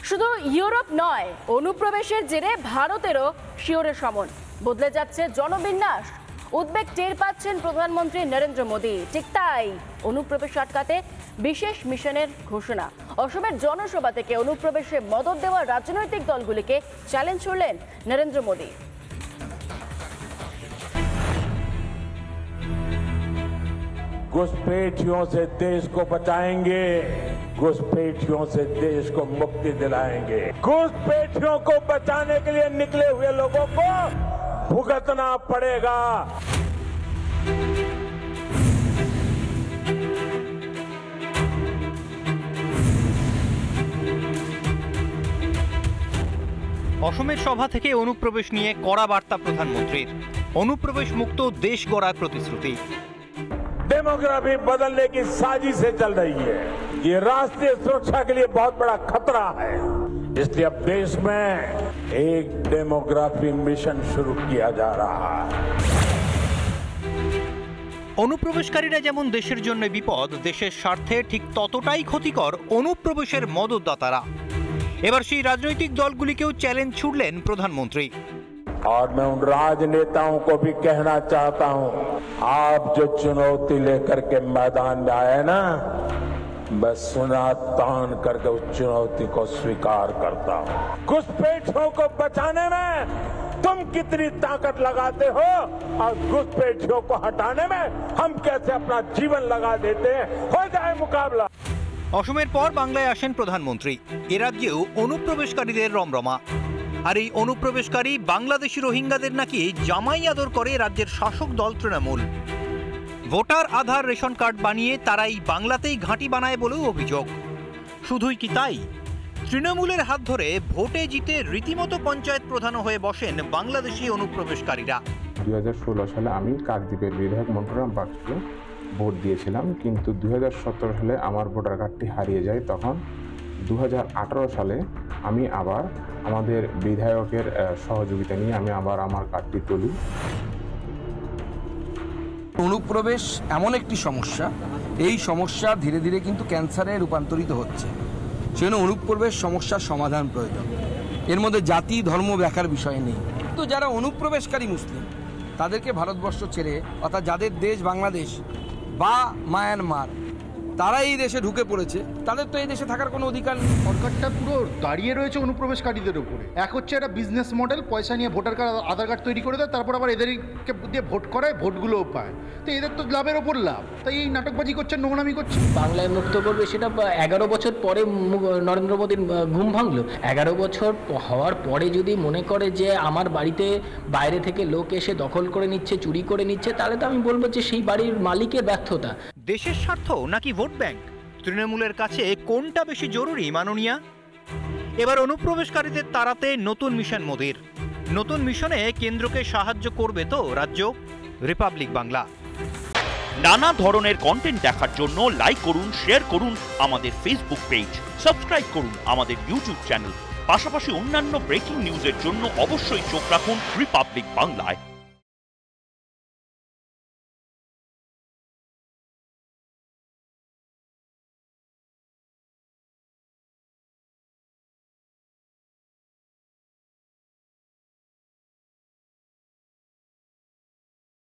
শুধু ইউরোপ নয়, অনুপ্রবেশের জেরে ভারতেরও শিওরে সমন, বদলে যাচ্ছে জনবিন্যাস। উদ্বেগ টের পাচ্ছেন প্রধানমন্ত্রী নরেন্দ্র মোদী। ঠিক তাই অনুপ্রবেশ আটকাতে বিশেষ মিশনের ঘোষণা। অসমের জনসভা থেকে অনুপ্রবেশে মদত দেওয়া রাজনৈতিক দলগুলিকে চ্যালেঞ্জ ছুড়লেন নরেন্দ্র মোদী। घुसपैठियों से देश को बचाएंगे, घुसपैठियों से देश को मुक्ति दिलाएंगे। घुसपैठियों को बचाने के लिए निकले हुए लोगों को भुगतना पड़ेगा। অসমের সভা থেকে অনুপ্রবেশ নিয়ে কড়া বার্তা প্রধানমন্ত্রীর। অনুপ্রবেশ মুক্ত দেশ গড়ার প্রতিশ্রুতি। डेमोग्राफी बदलने की साजिशें चल रही है। ये राष्ट्रीय सुरक्षा के लिए बहुत बड़ा खतरा है। इसलिए अब देश में एक डेमोग्राफी मिशन शुरू किया जा रहा है। অনুপ্রবেশকারীরা যেমন দেশের জন্য বিপদ, দেশের স্বার্থে ঠিক ততটাই ক্ষতিকর অনুপ্রবেশের মদতদাতারা। এবার সেই রাজনৈতিক দলগুলিকেও চ্যালেঞ্জ ছুড়লেন প্রধানমন্ত্রী। और मैं उन राजनेताओं को भी कहना चाहता हूं, आप जो चुनौती लेकर के मैदान में आए ना, मैं सुना तान करके उस चुनौती को स्वीकार करता हूं। घुसपैठियों को बचाने में तुम कितनी ताकत लगाते हो और घुसपैठियों को हटाने में हम कैसे अपना जीवन लगा देते हैं, हो जाए मुकाबला। অসমের পর বাংলায় আসেন প্রধানমন্ত্রী। এ রাজ্যেও অনুপ্রবেশকারীদের রমরমা। আর এই অনুপ্রবেশকারী বাংলাদেশি রোহিঙ্গাদের নাকি জামাই আদর করে রাজ্যের শাসক দল তৃণমূল। ভোটার আধার রেশন কার্ড বানিয়ে তারাই বাংলাতেই ঘাঁটি বানায় বলেও অভিযোগ। শুধুই কি তাই, তৃণমূলের হাত ধরে ভোটে জিতে রীতিমতো পঞ্চায়েত প্রধান হয়ে বসেন বাংলাদেশি অনুপ্রবেশকারীরা। 2016 সালে আমি কাকদ্বীপের বিধায়ক মন্টুরাম বাগচিকে ভোট দিয়েছিলাম, কিন্তু 2017 সালে আমার ভোটার কার্ডটি হারিয়ে যায়। তখন 2018 সালে আমি আবার আমাদের বিধায়কের সহযোগিতা নিয়ে আমি আবার আমার কার্ডটি তুলি। অনুপ্রবেশ এমন একটি সমস্যা, এই সমস্যা ধীরে ধীরে কিন্তু ক্যান্সারে রূপান্তরিত হচ্ছে। সেজন্য অনুপ্রবেশ সমস্যার সমাধান প্রয়োজন। এর মধ্যে জাতি ধর্ম দেখার বিষয় নেই। তো যারা অনুপ্রবেশকারী মুসলিম, তাদেরকে ভারতবর্ষ ছেড়ে, অর্থাৎ যাদের দেশ বাংলাদেশ বা মায়ানমার, তারা এই দেশে ঢুকে পড়েছে, তাদের তো এই দেশে থাকার কোনো অধিকার নেই। সরকারটা পুরো দাঁড়িয়ে রয়েছে অনুপ্রবেশকারীদের উপরে। এক হচ্ছে একটা বিজনেস মডেল, পয়সা নিয়ে ভোটার কার্ড আধার কার্ড তৈরি করে দেয়, তারপর আবার এদেরকে দিয়ে ভোট করায়, ভোটগুলোও পায়। তো এদের তো লাভের ওপর লাভ, তাই এই নাটকবাজি করছে, নোংরামি করছে। বাংলায় মুক্ত করবে, সেটা 11 বছর পরে নরেন্দ্র মোদীর ঘুম ভাঙলো। 11 বছর হওয়ার পরে যদি মনে করে যে আমার বাড়িতে বাইরে থেকে লোক এসে দখল করে নিচ্ছে, চুরি করে নিচ্ছে, তাহলে তো আমি বলবো যে সেই বাড়ির মালিকের ব্যর্থতা। দেশের স্বার্থ নাকি ভোট ব্যাংক, তৃণমূলের কাছে কোনটা বেশি জরুরি মাননীয়া? এবার অনুপ্রবেশকারীদের তাড়াতে নতুন মিশন মোদীর। নতুন মিশনে কেন্দ্রকে সাহায্য করবে তো রাজ্য? রিপাবলিক বাংলা। নানা ধরনের কন্টেন্ট দেখার জন্য লাইক করুন, শেয়ার করুন আমাদের ফেসবুক পেজ, সাবস্ক্রাইব করুন আমাদের ইউটিউব চ্যানেল। পাশাপাশি অন্যান্য ব্রেকিং নিউজের জন্য অবশ্যই চোখ রাখুন রিপাবলিক বাংলায়।